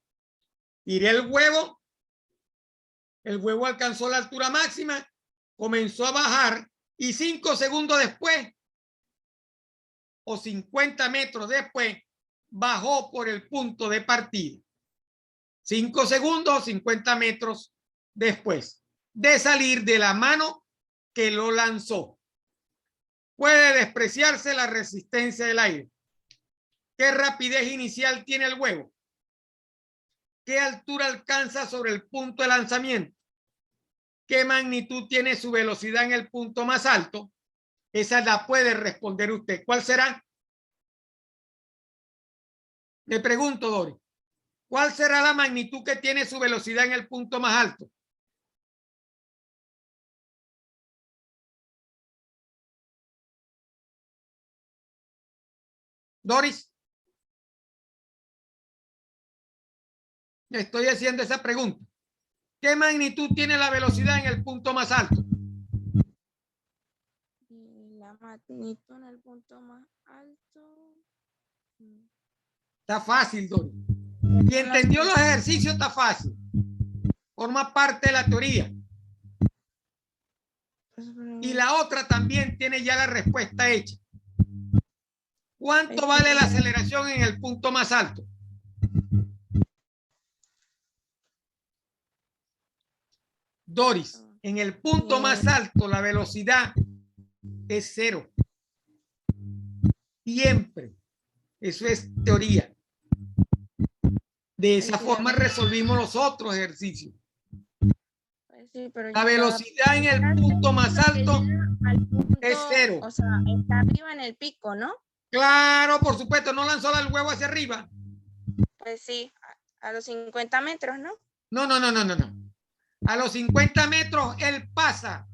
Tiré el huevo alcanzó la altura máxima, comenzó a bajar y 5 segundos después o 50 metros después bajó por el punto de partida. 5 segundos o 50 metros después de salir de la mano que lo lanzó. Puede despreciarse la resistencia del aire. ¿Qué rapidez inicial tiene el huevo? ¿Qué altura alcanza sobre el punto de lanzamiento? ¿Qué magnitud tiene su velocidad en el punto más alto? Esa la puede responder usted. ¿Cuál será? Le pregunto, Dori. ¿Cuál será la magnitud que tiene su velocidad en el punto más alto? Doris. Le estoy haciendo esa pregunta. ¿Qué magnitud tiene la velocidad en el punto más alto? La magnitud en el punto más alto. Está fácil, Doris. Si entendió los ejercicios, está fácil. Forma parte de la teoría. Y la otra también tiene ya la respuesta hecha. ¿Cuánto vale la aceleración en el punto más alto? Doris, en el punto más alto la velocidad es 0. Siempre. Eso es teoría. De esa forma resolvimos los otros ejercicios. Sí, pero la velocidad en el punto más alto es 0. O sea, está arriba en el pico, ¿no? Claro, por supuesto, no lanzó el huevo hacia arriba. Pues sí, a los 50 metros, ¿no? No. A los 50 metros él pasa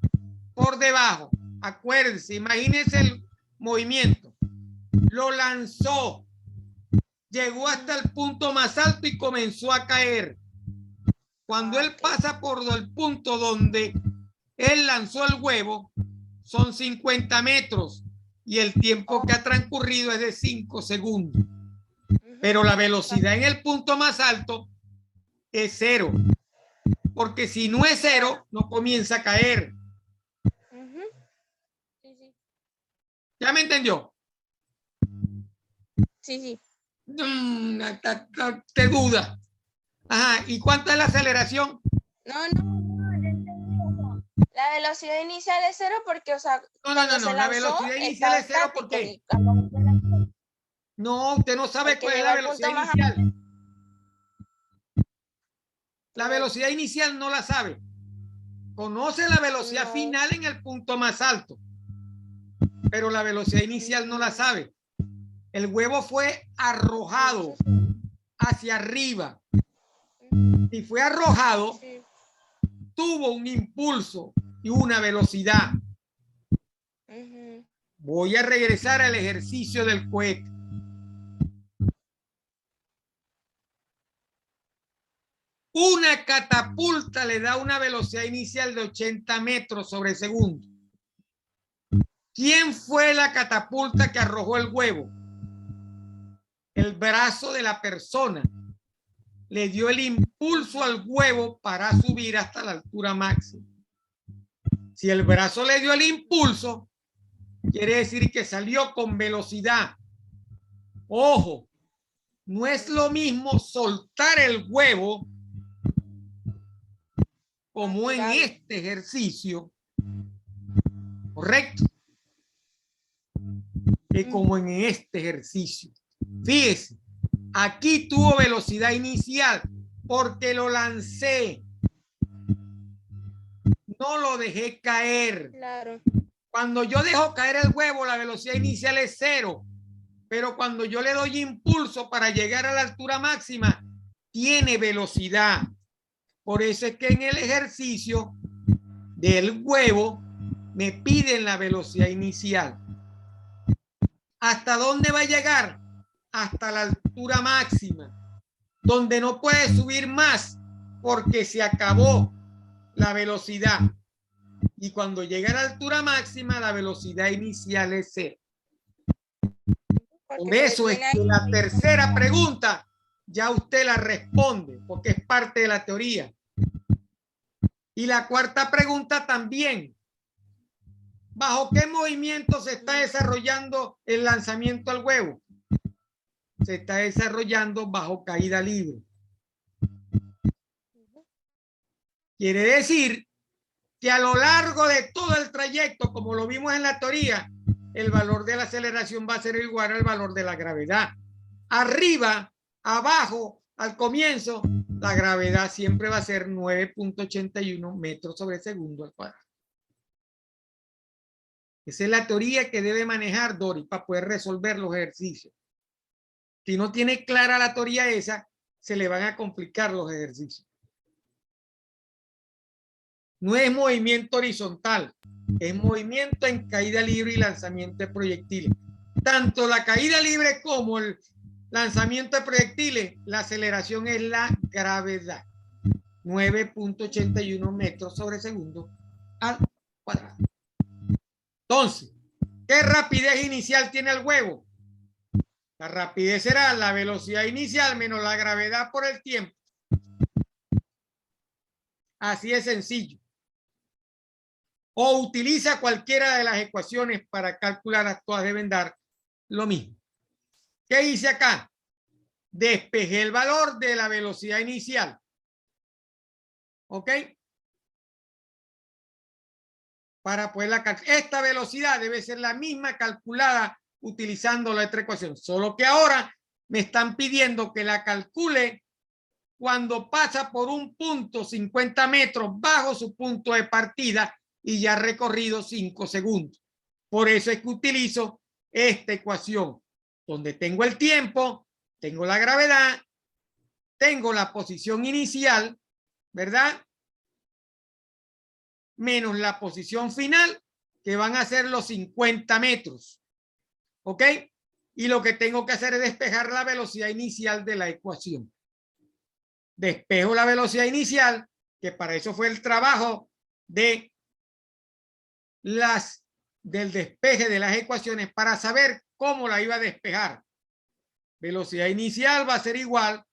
por debajo. Acuérdense, imagínense el movimiento. Lo lanzó. Llegó hasta el punto más alto y comenzó a caer. Cuando él pasa por el punto donde él lanzó el huevo, son 50 metros y el tiempo que ha transcurrido es de 5 segundos. Pero la velocidad en el punto más alto es 0. Porque si no es 0, no comienza a caer. Sí. ¿Ya me entendió? Sí. Te duda. Ajá, ¿y cuánto es la aceleración? No, La velocidad inicial es 0 porque, o sea, No, cuando se la lanzó, velocidad inicial estaba es 0 estático porque y cuando no, usted no sabe el que cuál es llegó la al velocidad punto más inicial. La alto, velocidad inicial no la sabe. Conoce la velocidad no. final en el punto más alto, pero la velocidad inicial no la sabe. El huevo fue arrojado hacia arriba. Y fue arrojado, Sí. tuvo un impulso y una velocidad. Voy a regresar al ejercicio del cohete. Una catapulta le da una velocidad inicial de 80 metros sobre segundo. ¿Quién fue la catapulta que arrojó el huevo? El brazo de la persona le dio el impulso al huevo para subir hasta la altura máxima. Si el brazo le dio el impulso, quiere decir que salió con velocidad. Ojo, no es lo mismo soltar el huevo como en este ejercicio, correcto, que como en este ejercicio. Fíjese, aquí tuvo velocidad inicial porque lo lancé, no lo dejé caer. Claro. Cuando yo dejo caer el huevo, la velocidad inicial es 0, pero cuando yo le doy impulso para llegar a la altura máxima, tiene velocidad. Por eso es que en el ejercicio del huevo me piden la velocidad inicial. ¿Hasta dónde va a llegar? Hasta la altura máxima, donde no puede subir más porque se acabó la velocidad. Y cuando llega a la altura máxima, la velocidad inicial es 0. Por eso es que la tercera pregunta ya usted la responde, porque es parte de la teoría. Y la cuarta pregunta también. ¿Bajo qué movimiento se está desarrollando el lanzamiento al huevo? Se está desarrollando bajo caída libre. Quiere decir que a lo largo de todo el trayecto, como lo vimos en la teoría, el valor de la aceleración va a ser igual al valor de la gravedad. Arriba, abajo, al comienzo, la gravedad siempre va a ser 9.81 metros sobre segundo al cuadrado. Esa es la teoría que debe manejar Dory para poder resolver los ejercicios. Si no tiene clara la teoría esa, se le van a complicar los ejercicios. No es movimiento horizontal, es movimiento en caída libre y lanzamiento de proyectiles. Tanto la caída libre como el lanzamiento de proyectiles, la aceleración es la gravedad. 9.81 metros sobre segundo al cuadrado. Entonces, ¿qué rapidez inicial tiene el huevo? La rapidez será la velocidad inicial menos la gravedad por el tiempo. Así es sencillo. O utiliza cualquiera de las ecuaciones para calcular, todas deben dar lo mismo. ¿Qué hice acá? Despejé el valor de la velocidad inicial. ¿Ok? Para poderla calcular. Esta velocidad debe ser la misma calculada utilizando la otra ecuación. Solo que ahora me están pidiendo que la calcule cuando pasa por un punto 50 metros bajo su punto de partida y ya ha recorrido 5 segundos. Por eso es que utilizo esta ecuación, donde tengo el tiempo, tengo la gravedad, tengo la posición inicial, ¿verdad? Menos la posición final, que van a ser los 50 metros. ¿Ok? Y lo que tengo que hacer es despejar la velocidad inicial de la ecuación. Despejo la velocidad inicial, que para eso fue el trabajo de del despeje de las ecuaciones para saber cómo la iba a despejar. Velocidad inicial va a ser igual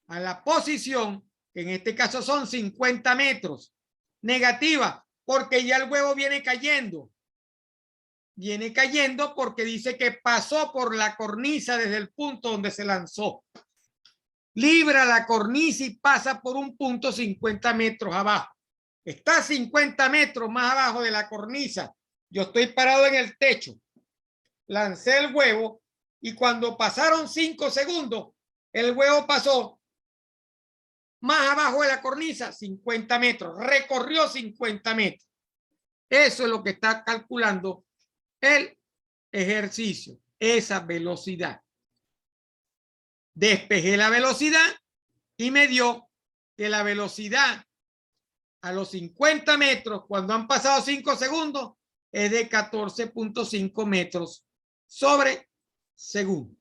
a la posición, que en este caso son 50 metros, negativa, porque ya el huevo viene cayendo. Viene cayendo porque dice que pasó por la cornisa desde el punto donde se lanzó. Libra la cornisa y pasa por un punto 50 metros abajo. está 50 metros más abajo de la cornisa. Yo estoy parado en el techo. Lancé el huevo y cuando pasaron 5 segundos, el huevo pasó más abajo de la cornisa, 50 metros. Recorrió 50 metros. Eso es lo que está calculando el ejercicio, esa velocidad. Despejé la velocidad y me dio que la velocidad a los 50 metros, cuando han pasado 5 segundos, es de 14.5 metros sobre segundo.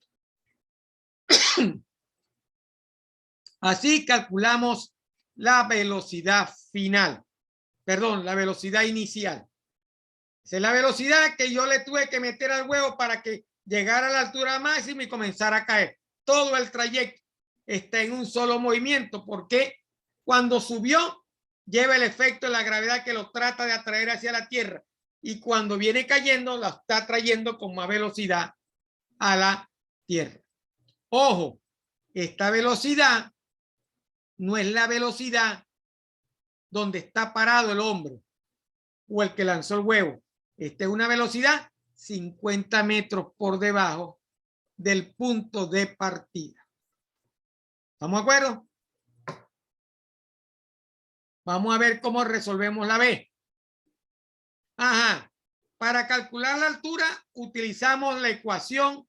Así calculamos la velocidad final. Perdón, la velocidad inicial. Esa es la velocidad que yo le tuve que meter al huevo para que llegara a la altura máxima y comenzara a caer. Todo el trayecto está en un solo movimiento, porque cuando subió lleva el efecto de la gravedad que lo trata de atraer hacia la tierra, y cuando viene cayendo la está trayendo con más velocidad a la tierra. Ojo, esta velocidad no es la velocidad donde está parado el hombre o el que lanzó el huevo. Esta es una velocidad 50 metros por debajo del punto de partida. ¿Estamos de acuerdo? Vamos a ver cómo resolvemos la B. Ajá. Para calcular la altura utilizamos la ecuación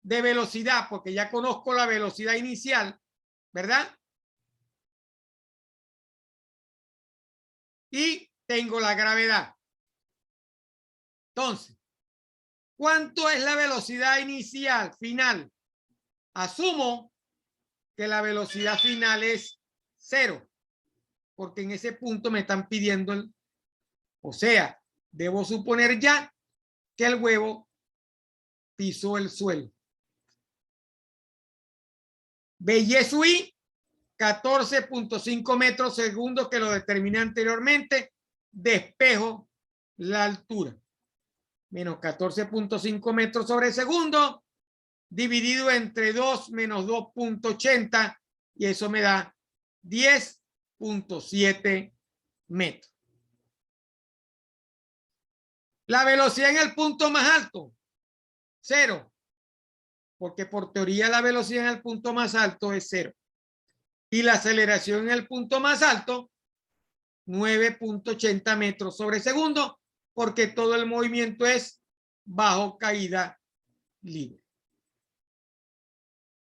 de velocidad, porque ya conozco la velocidad inicial, ¿verdad? Y tengo la gravedad. Entonces, ¿cuánto es la velocidad inicial final? Asumo que la velocidad final es 0, porque en ese punto me están pidiendo o sea, debo suponer ya que el huevo pisó el suelo. BY 14.5 metros segundos, que lo determiné anteriormente. Despejo la altura. Menos 14.5 metros sobre segundo, dividido entre 2 menos 2.80, y eso me da 10.7 metros. La velocidad en el punto más alto, 0, porque por teoría la velocidad en el punto más alto es 0. Y la aceleración en el punto más alto, 9.80 metros sobre segundo, porque todo el movimiento es bajo caída libre.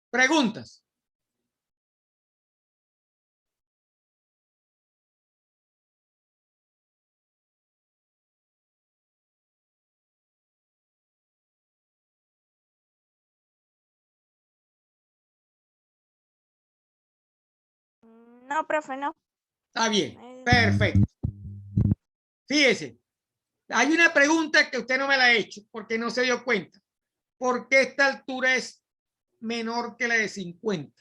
¿Preguntas? No, profe, no. Está bien, perfecto. Fíjese, hay una pregunta que usted no me la ha hecho porque no se dio cuenta. ¿Por qué esta altura es menor que la de 50?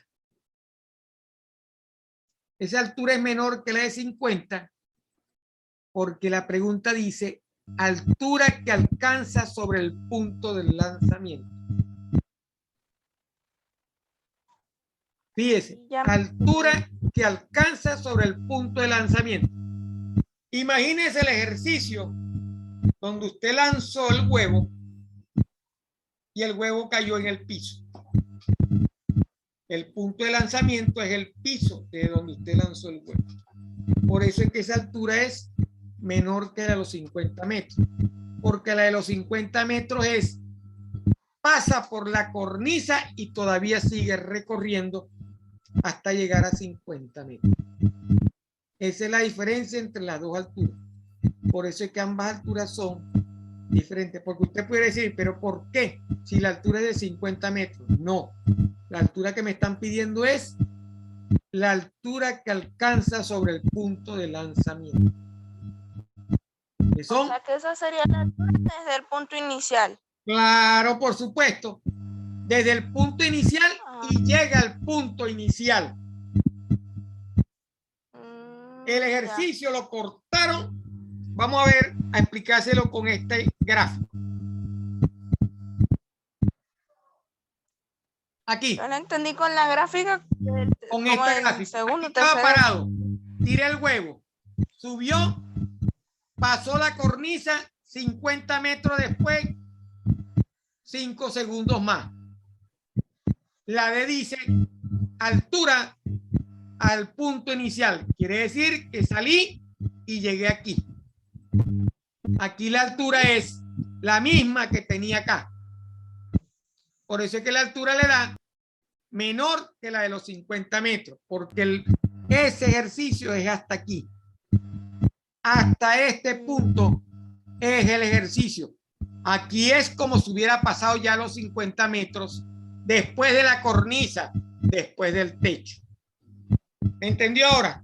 Esa altura es menor que la de 50 porque la pregunta dice altura que alcanza sobre el punto del lanzamiento. Fíjese, altura que alcanza sobre el punto de lanzamiento. Imagínese el ejercicio donde usted lanzó el huevo y el huevo cayó en el piso. El punto de lanzamiento es el piso de donde usted lanzó el huevo. Por eso es que esa altura es menor que la de los 50 metros. Porque la de los 50 metros pasa por la cornisa y todavía sigue recorriendo hasta llegar a 50 metros. Esa es la diferencia entre las dos alturas. Por eso es que ambas alturas son diferentes. Porque usted puede decir, ¿pero por qué? Si la altura es de 50 metros. No. La altura que me están pidiendo es la altura que alcanza sobre el punto de lanzamiento. O sea que esa sería la altura desde el punto inicial. Claro, por supuesto. Desde el punto inicial y llega al punto inicial. El ejercicio lo cortaron. Vamos a ver, a explicárselo con este gráfico. Aquí. Yo lo entendí con la gráfica. Con esta gráfica. Estaba parado. Tiré el huevo. subió, pasó la cornisa, 50 metros después, 5 segundos más. La D dice altura al punto inicial. Quiere decir que salí y llegué aquí. Aquí la altura es la misma que tenía acá. Por eso es que la altura le da menor que la de los 50 metros, porque ese ejercicio es hasta aquí. Hasta este punto es el ejercicio. Aquí es como si hubiera pasado ya los 50 metros después de la cornisa, después del techo. ¿Me entendió ahora?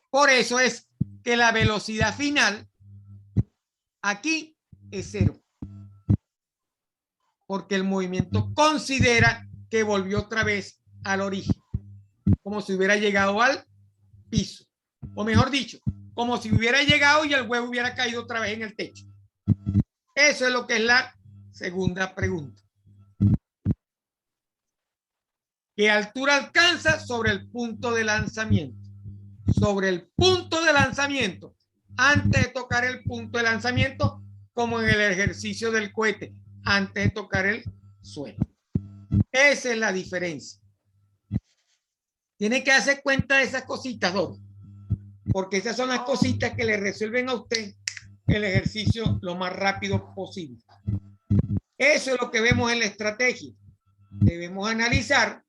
Por eso es que la velocidad final aquí es 0. Porque el movimiento considera que volvió otra vez al origen, como si hubiera llegado al piso, o mejor dicho, como si hubiera llegado y el huevo hubiera caído otra vez en el techo. Eso es lo que es la segunda pregunta. ¿Qué altura alcanza sobre el punto de lanzamiento? Sobre el punto de lanzamiento, antes de tocar el punto de lanzamiento, como en el ejercicio del cohete, antes de tocar el suelo. Esa es la diferencia. Tiene que hacer cuenta de esas cositas, Dori, porque esas son las cositas que le resuelven a usted el ejercicio lo más rápido posible. Eso es lo que vemos en la estrategia. Debemos analizar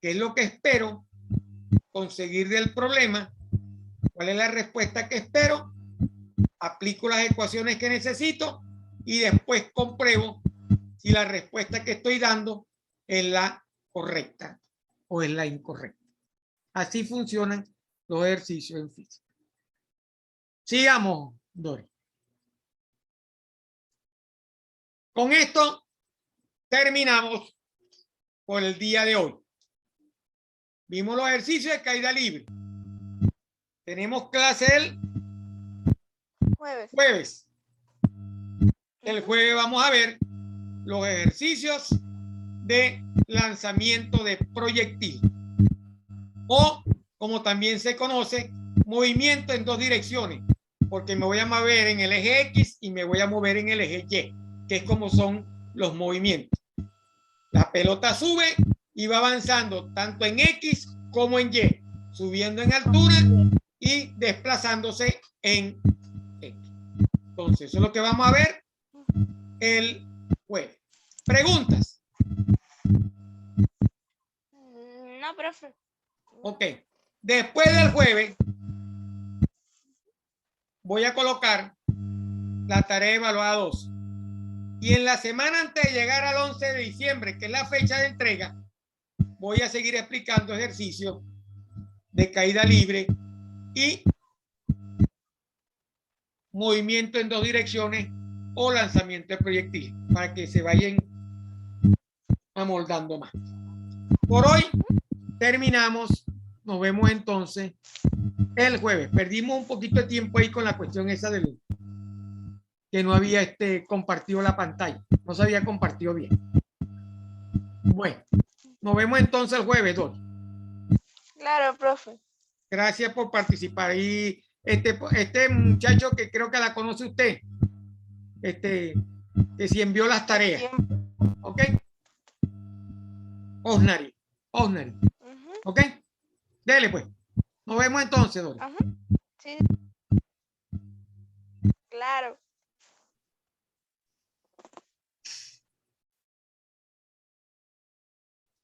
qué es lo que espero conseguir del problema, cuál es la respuesta que espero, aplico las ecuaciones que necesito y después compruebo si la respuesta que estoy dando es la correcta o es la incorrecta. Así funcionan los ejercicios en física. Sigamos, Dori. Con esto terminamos por el día de hoy. Vimos los ejercicios de caída libre. Tenemos clase el jueves. El jueves vamos a ver los ejercicios de lanzamiento de proyectil, o como también se conoce, movimiento en dos direcciones, porque me voy a mover en el eje X y me voy a mover en el eje Y, que es como son los movimientos. La pelota sube y va avanzando tanto en X como en Y, subiendo en altura y desplazándose en X. Entonces, eso es lo que vamos a ver el jueves. ¿Preguntas? No, profe. Ok. Después del jueves, voy a colocar la tarea evaluada 2. Y en la semana antes de llegar al 11 de diciembre, que es la fecha de entrega, voy a seguir explicando ejercicios de caída libre y movimiento en dos direcciones o lanzamiento de proyectil, para que se vayan amoldando más. Por hoy terminamos. Nos vemos entonces el jueves. Perdimos un poquito de tiempo ahí con la cuestión esa de que no había compartido la pantalla. No se había compartido bien. Bueno, nos vemos entonces el jueves, Dori. Claro, profe. Gracias por participar. Y este muchacho que creo que la conoce usted, que si envió las tareas. ¿Ok? Osnari. ¿Ok? Dele pues. Nos vemos entonces, Dori. Sí. Claro.